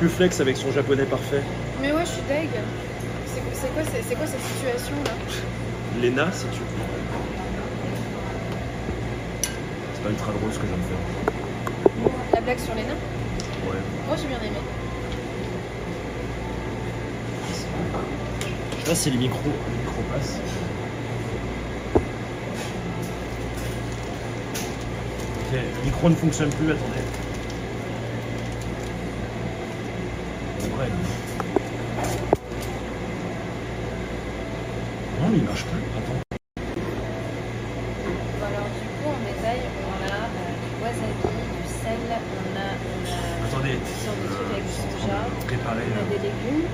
plus flex avec son japonais parfait. Mais ouais, je suis deg. C'est quoi cette situation là? Léna, si tu veux. C'est pas ultra drôle ce que je viens de faire. La blague sur les nains? Ouais. Moi j'ai bien aimé. Je sais pas si les micros passent. Ok, le micro ne fonctionne plus, attendez. Ouais. Non mais il marche plus, attends. Bon, alors du coup en détail on a du wasabi, du sel, on a Attendez, sur des trucs avec du soja, préparer. on a des légumes,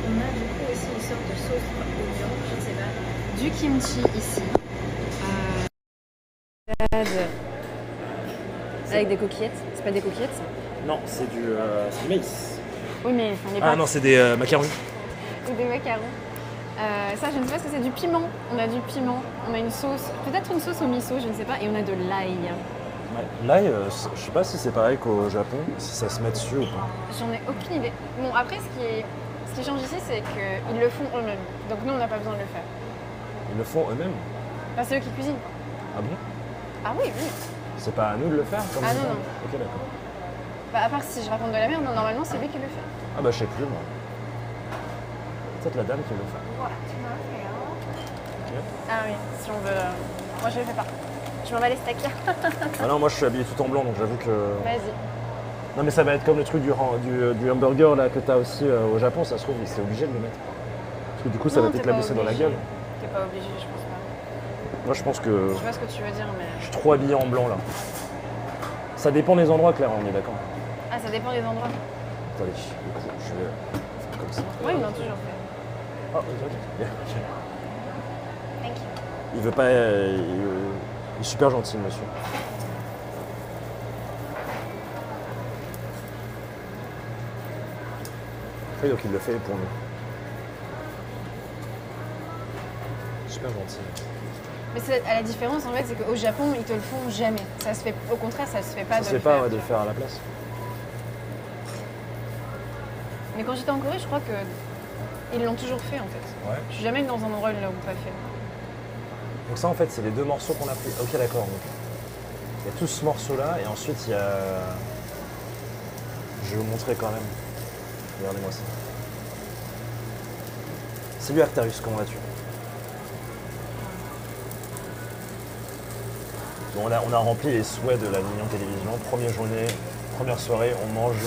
on a du coup aussi une sorte de sauce oignon, je ne sais pas, du kimchi ici, salade avec des coquillettes, c'est pas des coquillettes ça? Non, c'est du maïs. Oui mais on est Ah pas non, c'est des macarons. ou des macarons. Ça, je ne sais pas ce que c'est, du piment. On a du piment, on a une sauce, peut-être une sauce au miso, je ne sais pas, et on a de l'ail. Ouais. L'ail, je sais pas si c'est pareil qu'au Japon, si ça se met dessus ou pas. J'en ai aucune idée. Bon, après, ce qui change ici, c'est qu'ils le font eux-mêmes. Donc nous, on n'a pas besoin de le faire. Ils le font eux-mêmes. Enfin, c'est eux qui cuisinent. Ah bon? Ah oui, oui. C'est pas à nous de le faire comme Ah ça? non, non. Ok, d'accord. Bah, à part si je raconte de la merde, non, normalement, c'est lui qui le fait. Ah bah je sais plus moi. Peut-être la dame qui le fait. Voilà, tu m'as fait, hein. Ok. Ah oui, si on veut... Moi, je le fais pas. Je m'en bats les steaks. Ah non, moi je suis habillé tout en blanc donc j'avoue que. Vas-y. Non mais ça va être comme le truc du hamburger là que t'as aussi au Japon, ça se trouve, c'est obligé de le mettre. Parce que du coup ça Non, va t'es t'éclabousser pas dans la obligé. gueule. T'es pas obligé, je pense pas. Moi je pense que Je vois ce que tu veux dire, mais... je suis trop habillé en blanc là. Ça dépend des endroits, Claire, on est d'accord. Ah, ça dépend des endroits. Attendez, du coup, je vais faire comme ça. Oui, ils l'ont toujours fait. Ah, ok. Bien, ok. Thank you. Il veut pas. Il est super gentil, monsieur. Oui, donc il le fait pour nous. Super gentil. Mais à la différence, en fait, c'est qu'au Japon, ils te le font jamais. Ça se fait, au contraire, ça se fait pas Ça de se le fait pas faire. ouais, de le faire à la place. Mais quand j'étais en Corée, je crois que ils l'ont toujours fait, en fait. Ouais. Je suis jamais allée dans un endroit où ils l'ont pas fait. Donc ça en fait c'est les deux morceaux qu'on a pris. Ok d'accord. Donc, il y a tout ce morceau là et ensuite il y a. Je vais vous montrer quand même. Regardez-moi ça. Salut Arctarus, comment vas-tu? Bon, on a rempli les souhaits de la Mignon Télévision. Première journée, première soirée, on mange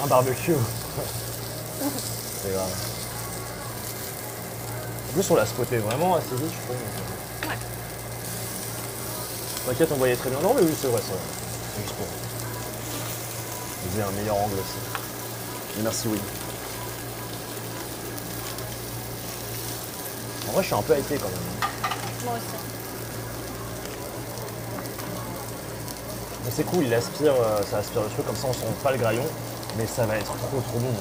un barbecue. C'est grave. En plus on l'a spoté vraiment assez vite je trouve. Ouais. T'inquiète, on voyait très bien. Non mais oui c'est vrai, c'est vrai. C'est juste pour vous un meilleur angle aussi. Et merci oui. En vrai je suis un peu hypé quand même. Moi aussi. Mais c'est cool, il aspire, ça aspire le truc, comme ça on sent pas le graillon, mais ça va être trop bon.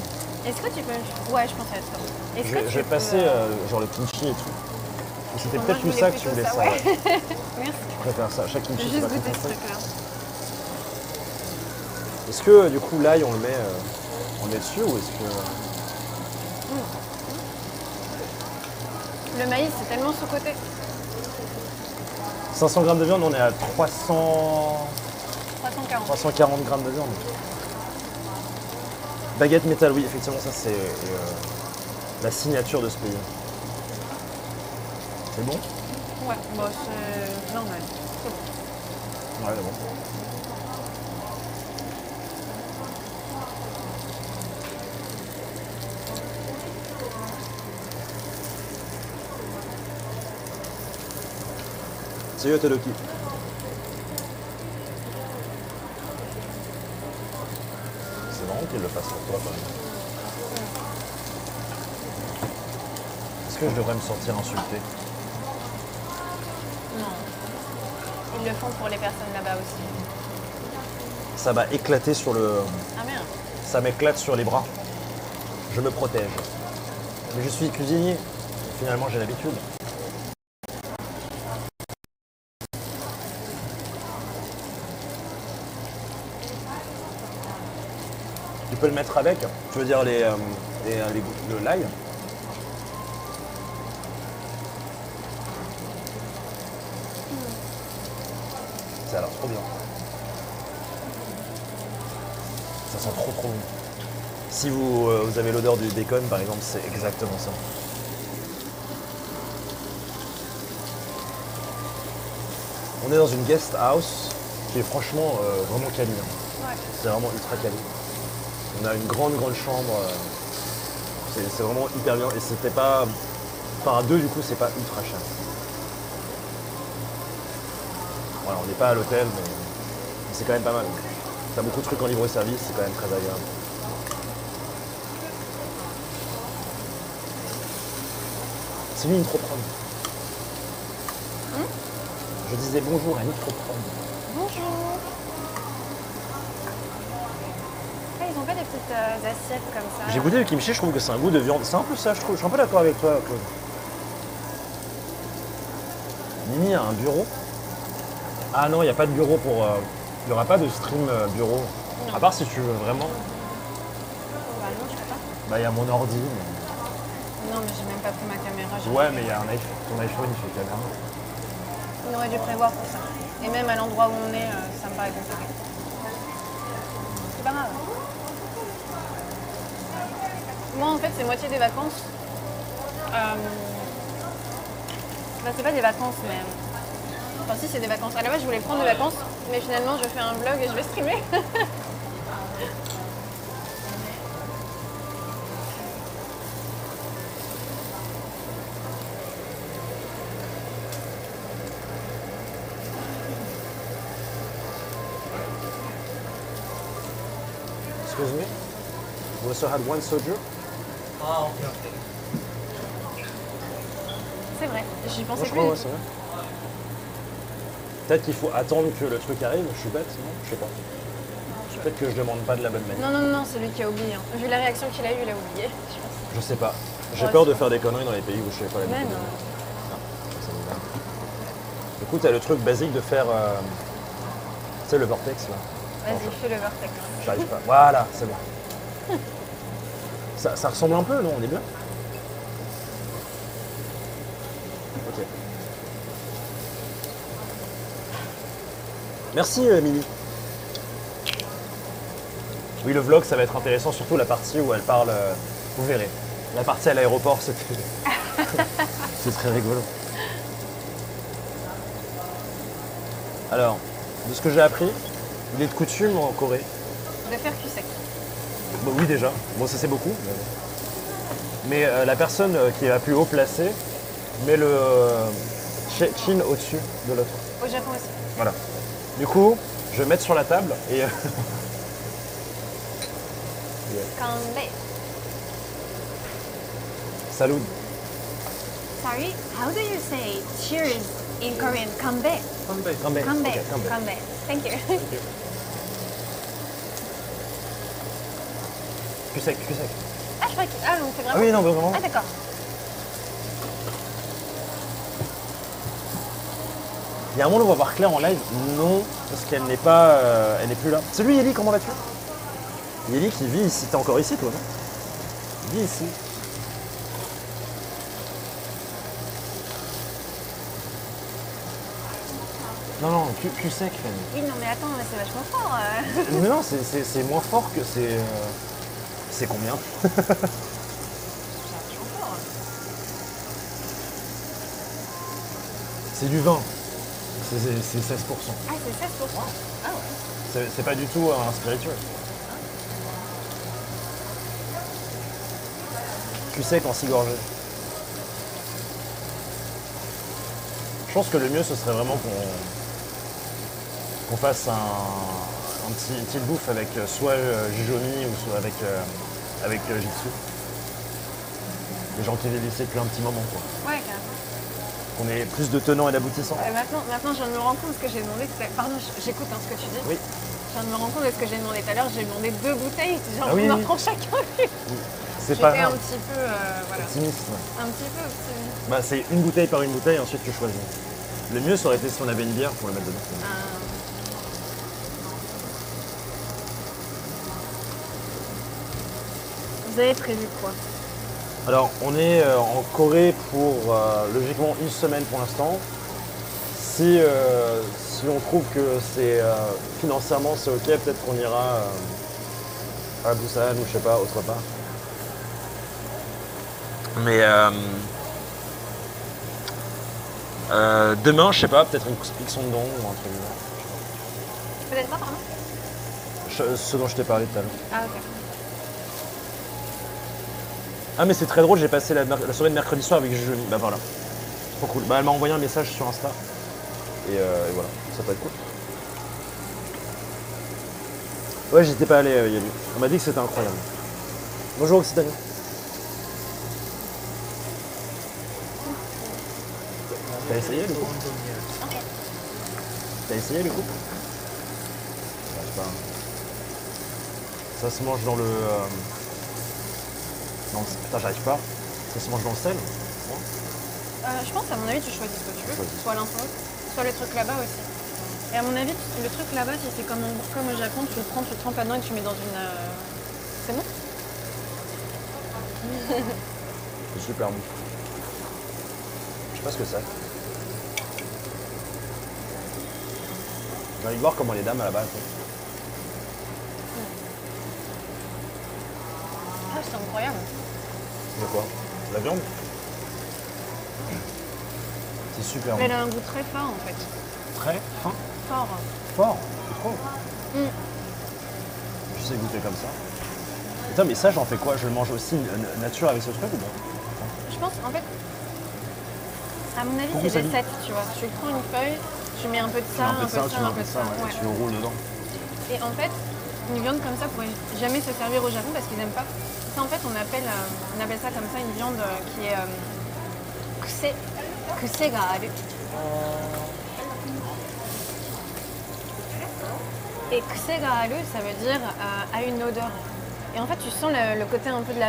Est-ce que tu peux... Ouais, je pense à être ça. Est-ce que Je tu vais peux, passer genre le kimchi et tout. Et c'était Moi, peut-être je plus voulais ça que tu plutôt voulais ça, ça. ouais. Ouais. Merci. Je préfère ça, chaque Je kimchi vais c'est juste pas goûter ce compris. truc-là. Est-ce que du coup l'ail on le met dessus ou est-ce que. Le maïs, c'est tellement sous-côté. 500 grammes de viande, on est à 340 grammes de viande. Baguette métal, oui, effectivement, ça c'est la signature de ce pays. C'est bon? Ouais, bon, c'est normal. Ouais, c'est bon. Salut Toloki. C'est marrant qu'il le fasse pour toi quand même. Est-ce que je devrais me sentir insulté? Non. Ils le font pour les personnes là-bas aussi. Ça va éclater sur le. Ah merde. Ça m'éclate sur les bras. Je me protège. Mais je suis cuisinier. Finalement, j'ai l'habitude. Tu peux le mettre avec. Tu veux dire l'ail. Ça a l'air trop bien. Ça sent trop bon. Si vous avez l'odeur du bacon, par exemple, c'est exactement ça. On est dans une guest house qui est franchement vraiment quali. Ouais. C'est vraiment ultra quali. On a une grande chambre. C'est vraiment hyper bien. Et c'était pas... Enfin, à deux, du coup, c'est pas ultra cher. Voilà, on n'est pas à l'hôtel, mais c'est quand même pas mal. T'as beaucoup de trucs en libre-service, c'est quand même très agréable. C'est lui, Nitroprom. Je disais bonjour à Nitroprom. Bonjour. Ah, ils ont pas des petites assiettes comme ça. J'ai goûté le kimchi, je trouve que c'est un goût de viande. C'est un peu ça, je trouve. Je suis un peu d'accord avec toi, Claude. Mimi a un bureau. Ah non, il n'y a pas de bureau pour... Il n'y aura pas de stream bureau. Non. À part si tu veux vraiment. Bah non, je peux pas. Bah, il y a mon ordi. Mais... Non, mais j'ai même pas pris ma caméra. Ouais, mais il y a un iPhone. Ton iPhone, il fait caméra. On aurait dû prévoir pour ça. Et même à l'endroit où on est, ça me paraît compliqué. C'est pas grave. Moi, en fait, c'est moitié des vacances. Bah, c'est pas des vacances, mais... Enfin, si, c'est des vacances. À la base, je voulais prendre des vacances, mais finalement, je fais un vlog et je vais streamer. Excuse me. We also had one soju. C'est vrai, j'y pensais Moi, je plus. crois, ouais, c'est vrai. Peut-être qu'il faut attendre que le truc arrive. Je suis bête, non? Je sais pas. Peut-être que je demande pas de la bonne manière. Non, c'est lui qui a oublié. Hein. Vu la réaction qu'il a eue, il a oublié, je pense. Je sais pas. J'ai Ouais, peur c'est de faire des conneries dans les pays où je sais pas la Mais méthode. non. Ça me va. Du coup, t'as le truc basique de faire, tu sais, le vortex là. Vas-y, fais le vortex. J'arrive pas. Voilà, c'est bon. Ça ressemble un peu, non? On est bien? Ok. Merci, Mimi. Oui, le vlog, ça va être intéressant, surtout la partie où elle parle. Vous verrez. La partie à l'aéroport, c'était. C'est très rigolo. Alors, de ce que j'ai appris, il est de coutume en Corée. De faire cul sec. Bon, oui, déjà. Bon, ça c'est beaucoup. Mais la personne qui est la plus haut placée met le chin au-dessus de l'autre. Au Japon aussi. Voilà. Du coup, je vais mettre sur la table et. Kanbei. Salut. Sorry, how do you say cheers in Korean? Kanbei. Kanbei. Kanbei. Ok, kanbei. Kanbei. Thank you. Cul sec, cul sec. Ah, je croyais que... Ah, donc c'est vraiment... Ah oui, non, mais vraiment. Ah, d'accord. Il y a un moment où on va voir Claire en live. Non, parce qu'elle n'est pas. Elle n'est plus là. C'est lui, Yeli, comment vas-tu? Yeli qui vit ici. T'es encore ici, toi, non? Il vit ici. Non, cul sec, Fanny. Oui, non, mais attends, mais c'est vachement fort. Mais non, c'est moins fort que c'est. C'est combien? C'est vachement fort. C'est du vin. C'est 16%. Ah, c'est 16%. Ah ouais. C'est pas du tout un spiritueux. Cul sec en 6 gorgées. Je pense que le mieux, ce serait vraiment qu'on fasse une petite bouffe avec soit Jijomi ou soit avec Jitsu. Les gens qui vivent ici depuis un petit moment, quoi. Ouais, carrément. Qu'on ait plus de tenants et d'aboutissants. Maintenant, je viens de me rendre compte ce que j'ai demandé. Pardon, j'écoute hein, ce que tu dis. Oui. Je viens de me rendre compte de ce que j'ai demandé tout à l'heure. J'ai demandé 2 bouteilles. Genre, Ah oui, on en oui. prend chacun. C'est pas J'étais un grave. petit peu... voilà. Optimiste. Ouais. Un petit peu optimiste. Bah, c'est une bouteille par une bouteille, ensuite tu choisis. Le mieux, ça aurait été si on avait une bière pour le mettre dedans. Vous avez prévu quoi? Alors, on est en Corée pour logiquement une semaine pour l'instant. Si on trouve que c'est financièrement c'est ok, peut-être qu'on ira à Busan ou je sais pas, autre part. Mais demain, je sais pas, peut-être une pique son dedans ou un truc du genre. Peut-être pas, pardon. Ce dont je t'ai parlé tout à l'heure. Ah ok. Ah mais c'est très drôle, j'ai passé la soirée de mercredi soir avec Julie. Bah voilà. Trop cool. Bah elle m'a envoyé un message sur Insta. Et voilà, ça peut être cool. Ouais, j'étais pas allé, Yalu. On m'a dit que c'était incroyable. Bonjour Occitanie. T'as essayé du coup? T'as essayé du coup? Ouais, pas. Ça se mange dans le. Putain, j'arrive pas. Ça se mange dans le sel? Je pense, à mon avis, tu choisis ce que tu veux. Choisis. Soit l'un soit l'autre. Soit le truc là-bas aussi. Et à mon avis, le truc là-bas, si c'est comme au Japon, tu le prends, tu le trempes là-dedans et tu le mets dans une. C'est bon? C'est super bon. Je sais pas ce que c'est. J'ai envie de voir comment les dames à la base. Ah, c'est incroyable. De quoi? La viande? C'est super Mais bon. elle a un goût très fort en fait. Très fin. Fort. Fort. Tu trouves? Je sais goûter comme ça. Putain, mais ça, j'en fais quoi? Je le mange aussi nature avec ce truc ou pas? Je pense, en fait, à mon avis, Pourquoi c'est ça des dit sets, tu vois. Tu prends une feuille, tu mets un peu de ça, Un peu de ça, tu mets un peu de ça. ouais, Ouais. tu le roules dedans. Et en fait, une viande comme ça pourrait jamais se servir au Japon parce qu'ils n'aiment pas. Ça, en fait, on appelle ça comme ça une viande qui est kusega aru. Et kusega aru, ça veut dire a une odeur. Et en fait, tu sens le côté un peu de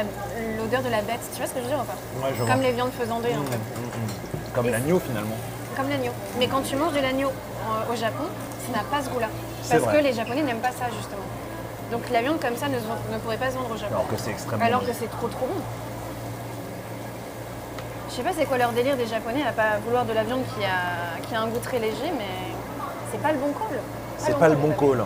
l'odeur de la bête. Tu vois ce que je veux dire ou pas? Ouais, je vois. Comme les viandes faisandées en fait. Comme Et l'agneau finalement. Comme l'agneau. Mais quand tu manges de l'agneau au Japon, ça n'a pas ce goût-là. C'est Parce vrai. que les Japonais n'aiment pas ça justement. Donc la viande comme ça ne pourrait pas se vendre au Japon. Alors que c'est extrêmement Alors bon. que c'est trop bon. Je sais pas c'est quoi leur délire des Japonais à pas vouloir de la viande qui a un goût très léger, mais c'est pas le bon call. C'est pas le bon call.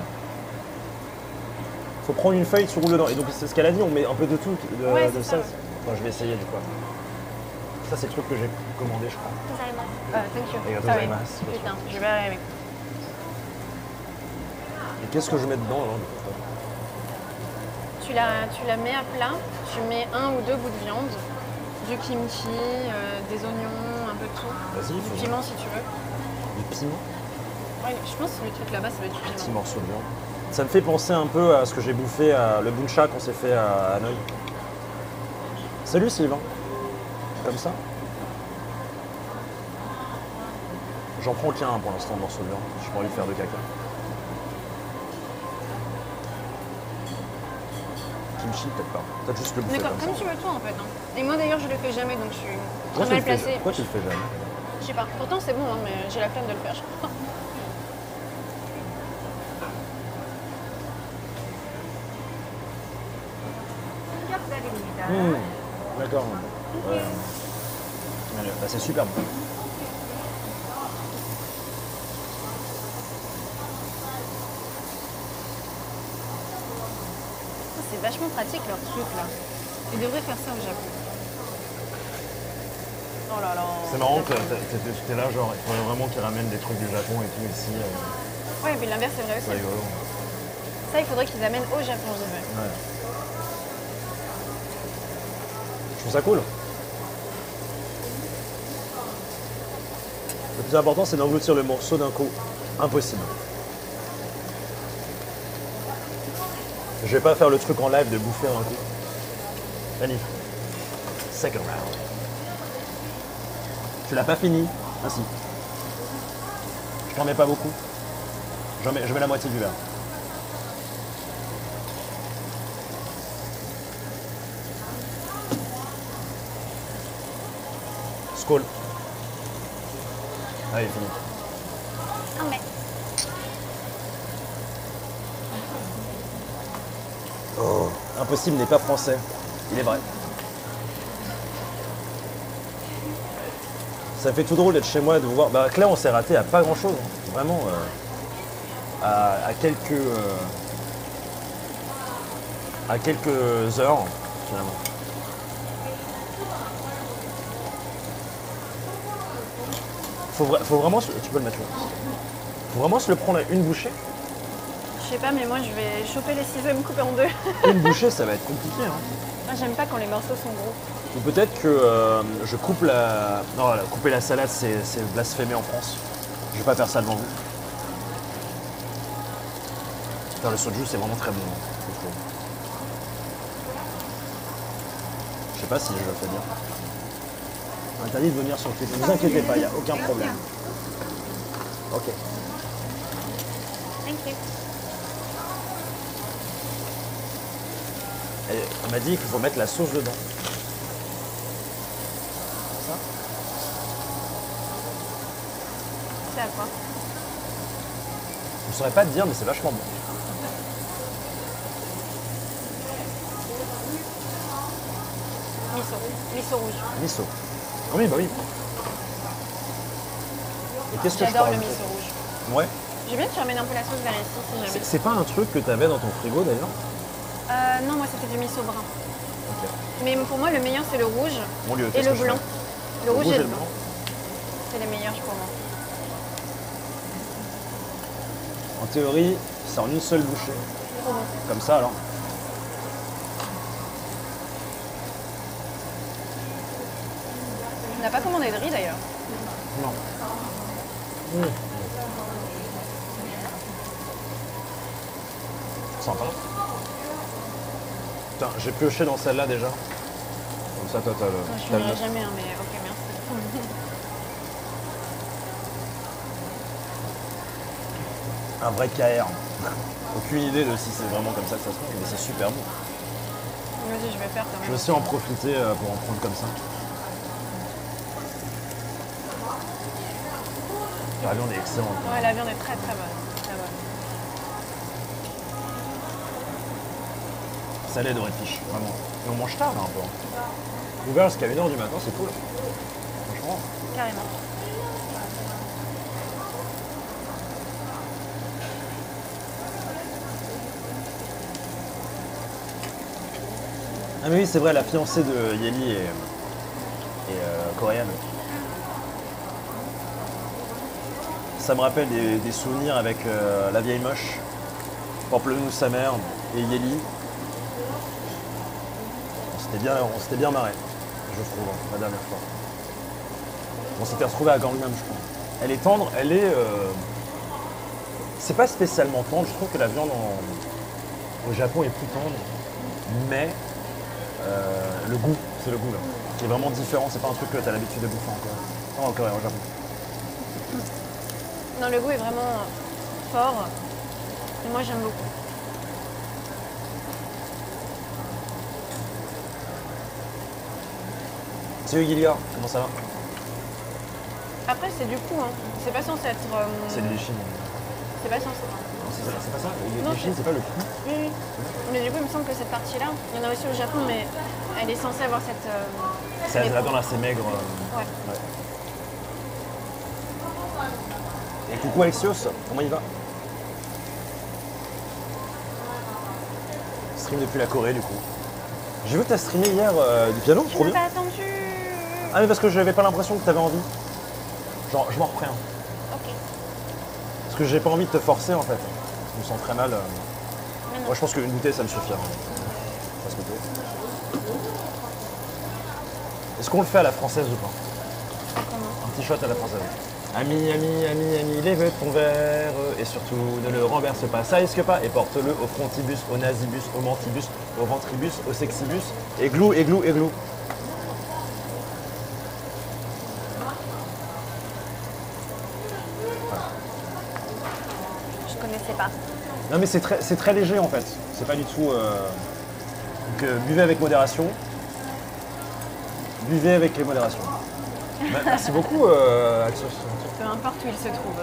Faut prendre une feuille, tu roules dedans. Et donc c'est ce qu'elle a dit, on met un peu de tout, Ouais, de c'est ça. ça, ouais. Attends, je vais essayer du coup. Ça c'est le truc que j'ai commandé je crois. Thank you. Arigatou Sorry. gozaimasu. Putain, je vais arriver. Et qu'est-ce que je mets dedans alors? Tu la mets à plat, tu mets 1 ou 2 bouts de viande, du kimchi, des oignons, un peu de tout. Vas-y, Du faisons. piment si tu veux. Du piment. Ouais, je pense que le truc là-bas, ça va être du Petit piment. morceau de viande. Ça me fait penser un peu à ce que j'ai bouffé à le buncha qu'on s'est fait à Hanoï. Salut Sylvain. Comme ça. J'en prends qu'un pour l'instant, morceau de viande. Je pas envie de faire de caca. Kimchi, peut-être pas. Peut-être juste le bouffer Mais comme comme ça. tu veux toi en fait. Hein. Et moi d'ailleurs, je le fais jamais, donc je suis Pourquoi très tu le mal fais placée. Pourquoi tu le fais jamais? Je sais pas. Pourtant c'est bon, hein, mais j'ai la flemme de le faire, je crois. D'accord. Ouais. Allez, bah, c'est super bon. C'est vachement pratique leur truc là. Ils devraient faire ça au Japon. Oh là là. C'est marrant que t'es là, genre, il faudrait vraiment qu'ils ramènent des trucs du Japon et tout ici. Ouais, et puis l'inverse c'est vrai C'est aussi. rigolo. Ça, il faudrait qu'ils amènent au Japon, je dirais. Ouais. Je trouve ça cool. Le plus important, c'est d'engloutir le morceau d'un coup. Impossible. Je vais pas faire le truc en live de bouffer un coup. Allez. Second round. Tu l'as pas fini? Ah si. Je t'en mets pas beaucoup. Je mets la moitié du verre. Skål. Allez, fini. Ah mais. Impossible n'est pas français. Il est vrai. Ça fait tout drôle d'être chez moi et de vous voir. Bah, Claire, on s'est raté à pas grand chose. Vraiment. À quelques heures, finalement. Faut vraiment. Tu peux le mettre là. Faut vraiment se le prendre à une bouchée. Je sais pas, mais moi je vais choper les ciseaux et me couper en deux. Une bouchée, ça va être compliqué. Hein. Ah, j'aime pas quand les morceaux sont gros. Ou peut-être que je coupe la. Non, voilà, couper la salade, c'est blasphémé en France. Je vais pas faire ça devant vous. Faire le soju, c'est vraiment très bon. Hein, je trouve. Je sais pas si je le fais bien. Interdit de venir sur le cuisine. Ne vous inquiétez pas, il n'y a aucun problème. Ok. Thank you. Et on m'a dit qu'il faut mettre la sauce dedans. Ça C'est à quoi? Je ne saurais pas te dire, mais c'est vachement bon. Miso. Miso rouge. Miso. Oui, bah oui. Et qu'est-ce que je peux J'adore le rajouter? miso rouge. Ouais. Je veux bien que tu ramènes un peu la sauce vers ici si jamais. C'est pas un truc que tu avais dans ton frigo d'ailleurs? Non, moi c'était du miso brun. Ok. Mais pour moi, le meilleur c'est le rouge Mon Dieu, et qu'est-ce le que je blanc. fais? Le rouge et le blanc. C'est les meilleurs, je crois. En théorie, c'est en une seule bouchée. Trop bon. Comme ça alors. On n'a pas commandé de riz d'ailleurs. Non. Sympa. Putain, j'ai pioché dans celle-là déjà. Comme ça, toi, t'as le. Je t'as le finirai neuf. jamais, hein, mais ok, merci. Un vrai KR. Aucune idée de si c'est vraiment comme ça que ça se fait, mais c'est super bon. Vas-y, je vais faire quand Je vais même. aussi en profiter pour en prendre comme ça. La viande est excellente. Ouais, la viande est très très bonne. Très bonne. Salé de redfish, vraiment. Et on mange tard là un peu. Hein. Ouvert jusqu'à 1h du matin, c'est cool. Franchement. Carrément. Ah mais oui, c'est vrai, la fiancée de Yeli est coréenne. Ça me rappelle des souvenirs avec la vieille moche, Pamplemousse sa mère et Yeli. On s'était bien marré, je trouve, hein, la dernière fois. On s'était retrouvés à Gangnam, je crois. Elle est tendre, elle est... C'est pas spécialement tendre, je trouve que la viande au Japon est plus tendre, mais le goût, c'est le goût là, qui est vraiment différent, c'est pas un truc que tu as l'habitude de bouffer encore. En Corée, au Japon. Non, le goût est vraiment fort. Et moi, j'aime beaucoup. Salut Gilia, comment ça va? Après, c'est du coup, hein. C'est pas censé être. C'est de l'Échine. C'est pas censé. Non, c'est pas ça? Non, L'Échine, c'est pas le coup? Oui, oui. Mais du coup, il me semble que cette partie-là, il y en a aussi au Japon, mais elle est censée avoir cette. C'est mais la bon. viande assez maigre. Ouais. Ouais. Et coucou Alexios, comment il va? Stream depuis la Corée du coup. J'ai vu que tu as streamé hier du piano, Tu trop m'as bien. pas attendu. Ah mais parce que j'avais pas l'impression que tu avais envie. Genre je m'en reprends. Ok. Parce que j'ai pas envie de te forcer en fait. Je me sens très mal. Mais non. Moi je pense qu'une bouteille ça me suffira. Parce que toi. Est-ce qu'on le fait à la française ou pas? Comment? Un petit shot à la française. Ami, ami, ami, ami, lève ton verre et surtout ne le renverse pas, ça risque pas et porte-le au frontibus, au nasibus, au mentibus, au ventribus, au sexibus, églou, églou, églou. Je connaissais pas. Non mais c'est très léger en fait, c'est pas du tout... Donc buvez avec modération. Buvez avec modération. Bah, merci beaucoup Axios. Peu importe où il se trouve.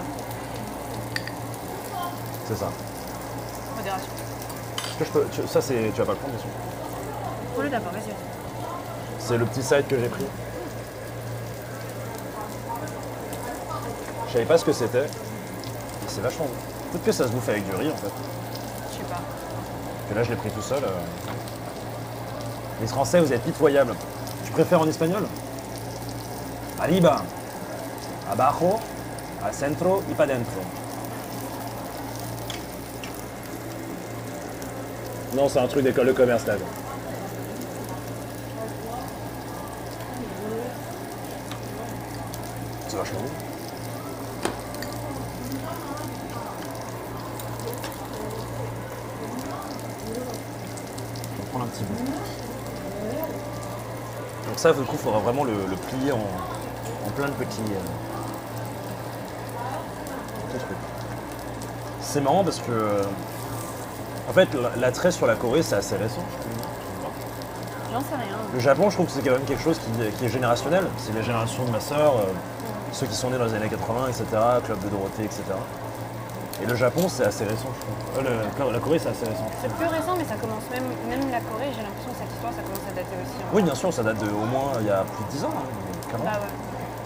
C'est ça. Modération. Est-ce que je peux... ça c'est... Tu vas pas le prendre bien sûr. Prends-le d'abord, vas-y. C'est le petit side que j'ai pris. Je savais pas ce que c'était. C'est vachement bon. Peut-être que ça se bouffe avec du riz en fait. Je sais pas. Que là je l'ai pris tout seul. Les Français, vous êtes pitoyables. Tu préfères en espagnol? Arriba, abajo, al centro y pa dentro. Non, c'est un truc d'école de commerce là. C'est vachement bon. Je vais prendre un petit bout. Donc ça, du coup, il faudra vraiment le plier en plein de petits trucs. C'est marrant parce que, en fait, l'attrait sur la Corée, c'est assez récent. J'en sais rien. Le Japon, je trouve que c'est quand même quelque chose qui est générationnel. C'est les générations de ma sœur, ceux qui sont nés dans les années 80, etc., Club de Dorothée, etc. Et le Japon, c'est assez récent, je trouve. La Corée, c'est assez récent. C'est plus récent, mais ça commence même la Corée, j'ai l'impression que cette histoire, ça commence à dater aussi. Oui, bien sûr, ça date de au moins il y a plus de 10 ans, hein, carrément. Bah ouais.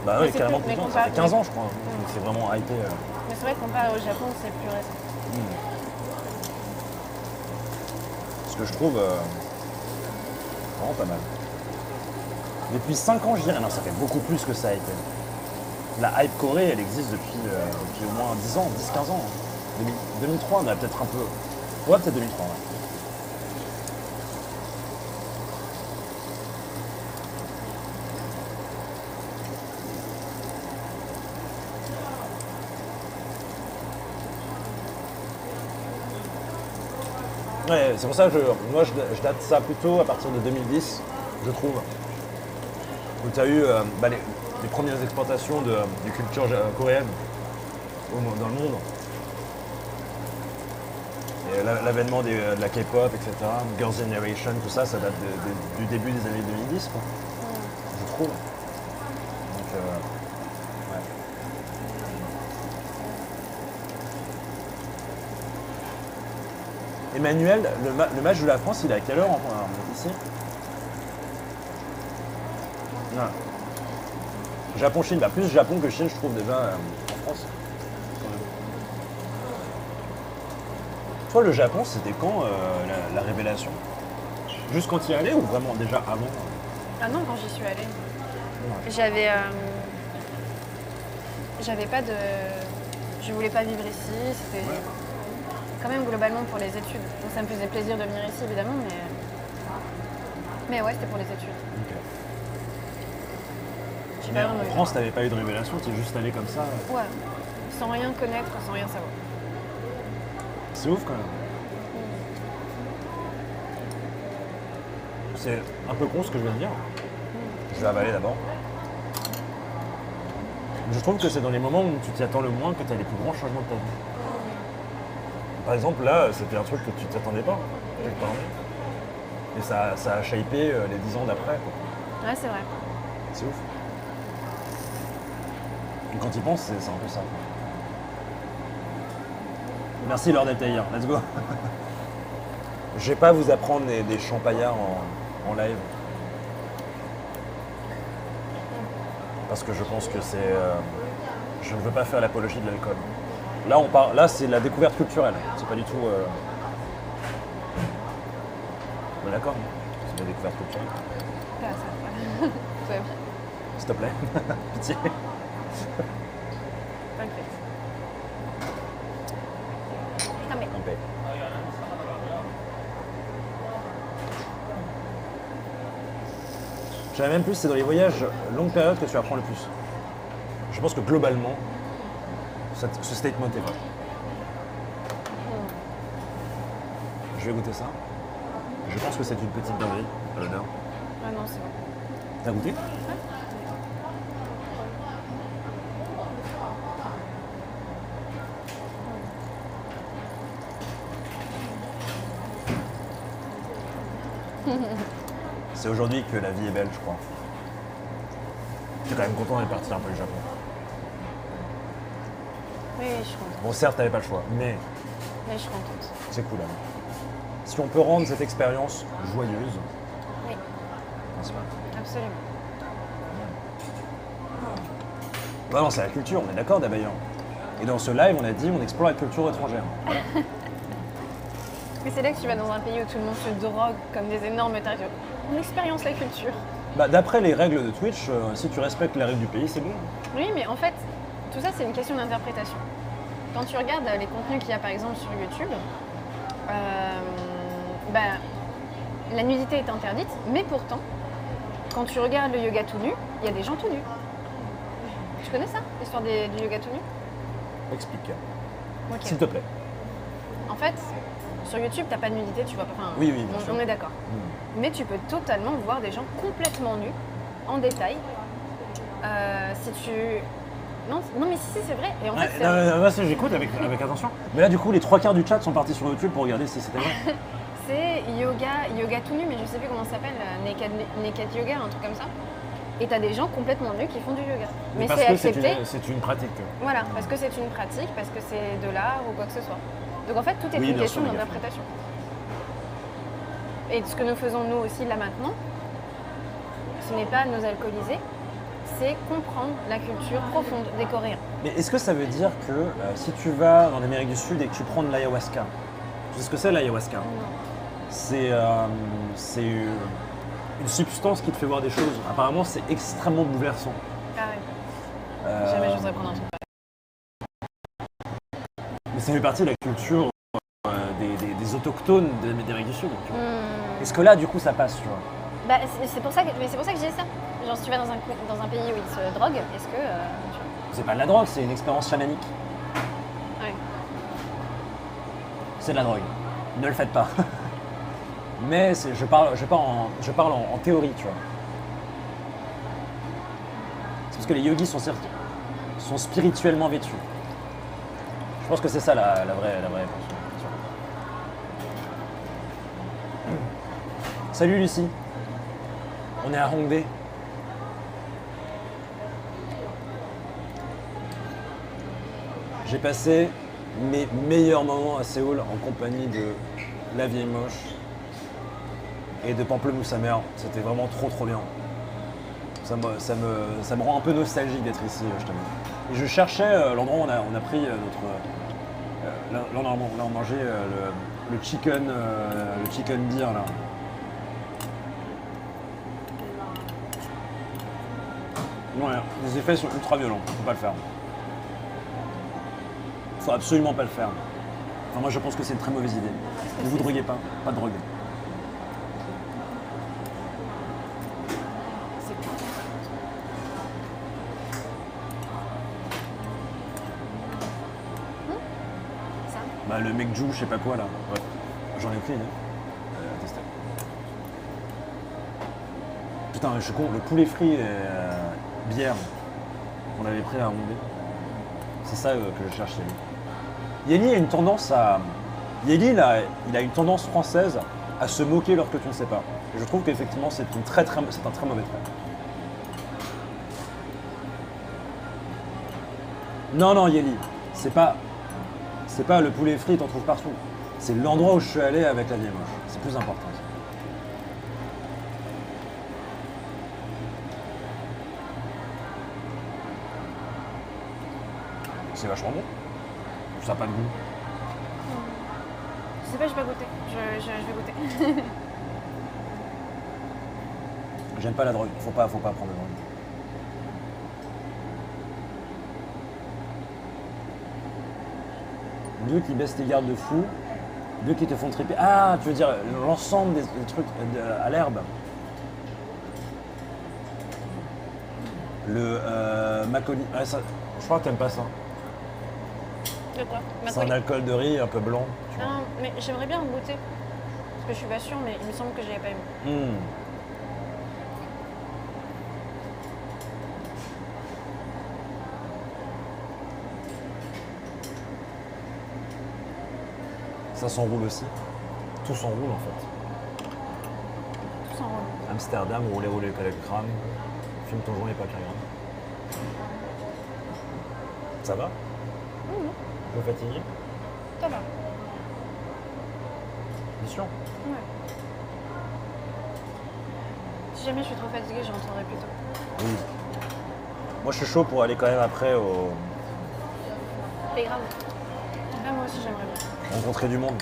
Bah Mais oui, c'est carrément plus- plus de mais 10 ans. Ça fait 15 ans, je crois. Mm. Donc c'est vraiment hypé. Mais c'est vrai que comparé au Japon, c'est plus récent. Ce que je trouve vraiment pas mal. Depuis 5 ans, je dirais, non, ça fait beaucoup plus que ça a été. La hype Corée, elle existe depuis au moins 10 ans, 10-15 ans. 2003, on a peut-être un peu. Ouais, peut-être 2003, ouais. Ouais, c'est pour ça que moi je date ça plutôt à partir de 2010, je trouve. Où tu as eu les premières exportations de culture coréenne dans le monde. Et l'avènement de la K-pop, etc., Girls' Generation, tout ça, ça date du début des années 2010, quoi, je trouve. Donc, ouais. Emmanuel, le match de la France, il est à quelle heure ici? Non. Japon-Chine, bah plus Japon que Chine, je trouve déjà en France. Toi, le Japon, c'était quand la révélation? Juste quand il y allait ou vraiment déjà avant? Ah non, quand j'y suis allée. Ouais. J'avais pas de. Je voulais pas vivre ici, c'était Ouais. quand même globalement pour les études. Donc ça me faisait plaisir de venir ici évidemment, mais ouais, c'était pour les études. Ok. J'ai Mais pas en vraiment eu. France, t'avais pas eu de révélation, t'es juste allé comme ça. Ouais, sans rien connaître, sans rien savoir. C'est ouf quand même. C'est un peu con ce que je viens de dire. Je vais avaler d'abord. Je trouve que c'est dans les moments où tu t'y attends le moins que tu as les plus grands changements de ta vie. Par exemple, là, c'était un truc que tu t'attendais pas, quelque part. Et ça a shapé les 10 ans d'après, quoi. Ouais, c'est vrai. C'est ouf. Et quand tu y penses, c'est un peu ça, quoi. Merci Lord Altaïr, let's go. Je vais pas vous apprendre des champaillards en live. Parce que je pense que c'est. Je ne veux pas faire l'apologie de l'alcool. Là, là, c'est la découverte culturelle. C'est pas du tout. On est d'accord? C'est la découverte culturelle. Ah, ça va. Tout va bien. S'il te plaît. Pitié. T'inquiète. Ah mais. En paix. Je savais même plus, c'est dans les voyages longue période que tu apprends le plus. Je pense que globalement, ce statement est vrai. Je vais goûter ça. Je pense que c'est une petite dinguerie à l'odeur. Ah non, c'est bon. T'as goûté? C'est aujourd'hui que la vie est belle, je crois. Je suis quand même content d'être parti un peu du Japon. Oui, je suis contente. Bon, certes, t'avais pas le choix, mais Mais je suis contente. c'est cool. Hein. Si on peut rendre cette expérience joyeuse, Oui. n'est-ce pas? Absolument. Bah non, c'est la culture, on est d'accord d'ailleurs. Et dans ce live, on a dit on explore la culture étrangère. Mais c'est là que tu vas dans un pays où tout le monde se drogue comme des énormes tarés. On expérience la culture. Bah, d'après les règles de Twitch, si tu respectes les règles du pays, c'est bon. Oui, mais en fait, tout ça, c'est une question d'interprétation. Quand tu regardes les contenus qu'il y a par exemple sur YouTube, la nudité est interdite, mais pourtant, quand tu regardes le yoga tout nu, il y a des gens tout nus. Tu connais ça, l'histoire du yoga tout nu? Explique. Ok. S'il te plaît. En fait, sur YouTube, t'as pas de nudité, tu vois pas. Enfin, Oui, bien sûr. on est d'accord. Mais tu peux totalement voir des gens complètement nus, en détail. Si tu... Non, mais si, c'est vrai. Et en fait, J'écoute avec attention. Mais là, du coup, les 3/4 du chat sont partis sur YouTube pour regarder si c'était vrai. c'est yoga tout nu, mais je sais plus comment ça s'appelle, naked yoga, un truc comme ça. Et t'as des gens complètement nus qui font du yoga. Mais c'est accepté. C'est une pratique. Voilà, parce que c'est une pratique, parce que c'est de l'art ou quoi que ce soit. Donc en fait, tout est une question d'interprétation. Et ce que nous faisons nous aussi là maintenant, ce n'est pas nous alcooliser, c'est comprendre la culture profonde des Coréens. Mais est-ce que ça veut dire que si tu vas en Amérique du Sud et que tu prends de l'ayahuasca, tu sais ce que c'est l'ayahuasca? Non. C'est une substance qui te fait voir des choses. Apparemment, c'est extrêmement bouleversant. Ah ouais. Jamais je voudrais prendre un truc pareil. Mais ça fait partie de la culture des autochtones d'Amérique du Sud. Est-ce que là, du coup, ça passe, tu vois? Bah, c'est pour ça que je disais ça. Genre, si tu vas dans un pays où ils se droguent, est-ce que... tu vois... C'est pas de la drogue, c'est une expérience chamanique. Ouais. C'est de la drogue. Ne le faites pas. Mais je parle en théorie, tu vois. C'est parce que les yogis sont spirituellement vêtus. Je pense que c'est ça la vraie réponse. Salut Lucie. On est à Hongdae. J'ai passé mes meilleurs moments à Séoul en compagnie de La Vieille Moche et de Pamplemousse Amère. C'était vraiment trop bien. Ça me rend un peu nostalgique d'être ici, je t'avoue. Et je cherchais l'endroit où on a pris là on a mangé le chicken beer là. Ouais, les effets sont ultra violents, faut pas le faire. Faut absolument pas le faire. Enfin, moi je pense que c'est une très mauvaise idée. Ne vous droguez pas de drogue. C'est cool. Ça? Bah le mekju, je sais pas quoi là. Ouais. J'en ai aucune idée. À tester. Putain, je suis con, le poulet frit et bière qu'on avait pris à Hongdae. C'est ça que je cherche chez lui. Yeli a une tendance à. Yeli, il a une tendance française à se moquer lorsque tu ne sais pas. Et je trouve qu'effectivement, c'est un très mauvais trait. Non, Yeli, c'est pas le poulet frit, t'en trouves partout. C'est l'endroit où je suis allé avec La Vieille Moche. C'est plus important. C'est vachement bon. Ça n'a pas de goût. Je sais pas, j'ai pas goûté. Je vais goûter. J'aime pas la drogue. Faut pas prendre de drogue. Deux qui baissent tes gardes de fou. Deux qui te font triper. Ah, tu veux dire l'ensemble des trucs à l'herbe. Le Maconi. Ah, ça, je crois que t'aimes pas ça. De quoi? C'est un alcool de riz un peu blanc. Tu vois. Non, mais j'aimerais bien goûter. Parce que je suis pas sûre, mais il me semble que je l'avais pas aimé. Ça s'enroule aussi. Tout s'enroule en fait. Tout s'enroule. Amsterdam, roulé avec crâne. Fume ton joint et pas qu'un. Ça va? Un peu fatigué? Ça va. Bien sûr. Ouais. Si jamais je suis trop fatiguée, je rentrerai plus tôt. Oui. Moi, je suis chaud pour aller quand même après C'est grave. Là, moi aussi, j'aimerais bien. rencontrer du monde.